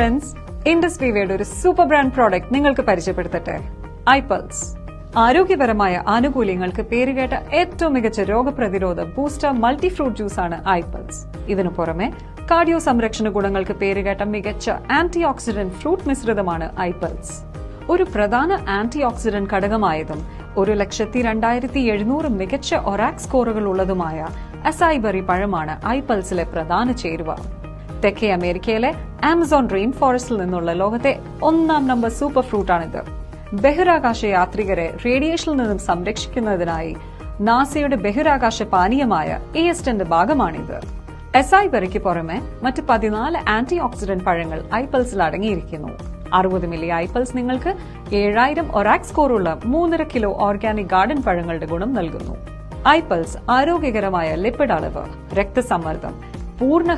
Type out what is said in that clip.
Friends, Indus വിവയുടെ ഒരു super brand product നിങ്ങൾക്ക് പരിചയപ്പെടുത്തട്ടെ. ഐപൾസ്. ആരോഗ്യപരമായ ആനുകൂല്യങ്ങൾക്ക് പേരുകേട്ട ഏറ്റവും മികച്ച രോഗപ്രതിരോധ ബൂസ്റ്റർ മൾട്ടി ഫ്രൂട്ട് ജ്യൂസാണ് ഐപൾസ്. ഇതിനു പുറമെ കാർഡിയോ സംരക്ഷണ ഗുണങ്ങൾക്ക് പേരുകേട്ട മികച്ച ആന്റി ഓക്സിഡന്റ് ഫ്രൂട്ട് മിശ്രിതമാണ് ഐപൾസ്. ഒരു പ്രധാന ആന്റി ഓക്സിഡന്റ് ഘടകമായതും 1,02,700 മികച്ച ഒറാക് സ്കോറുകൾ ഉള്ളതുമായ അസൈബറി പഴമാണ് ഐപൾസിലെ പ്രധാന ചേരുവ. തെക്കേ അമേരിക്കയിലെ ആമസോൺ റെയിൻ ഫോറസ്റ്റിൽ നിന്നുള്ള ലോകത്തെ 1ാം നമ്പർ സൂപ്പർ ഫ്രൂട്ടാണിത്. ബഹിരാകാശ യാത്രികരെ റേഡിയേഷനിൽ നിന്നും സംരക്ഷിക്കുന്നതിനായി നാസയുടെ ബഹിരാകാശ പാനീയമായ ESTന്റെ ഭാഗമാണിത്. അസൈബറിക്ക് പുറമെ മറ്റ് 14 ആന്റി ഓക്സിഡന്റ് പഴങ്ങൾ ഐപൾസിൽ അടങ്ങിയിരിക്കുന്നു. 60 മില്ലി ഐപൾസ് നിങ്ങൾക്ക് 7000 ഒറാക് സ്കോറുള്ള 3.5 കിലോ ഓർഗാനിക് ഗാർഡൻ പഴങ്ങളുടെ ഗുണം നൽകുന്നു. ഐപൾസ് ആരോഗ്യകരമായ ലിപ്പിഡ് അളവ്, രക്തസമ്മർദ്ദം, പൂർണ്ണ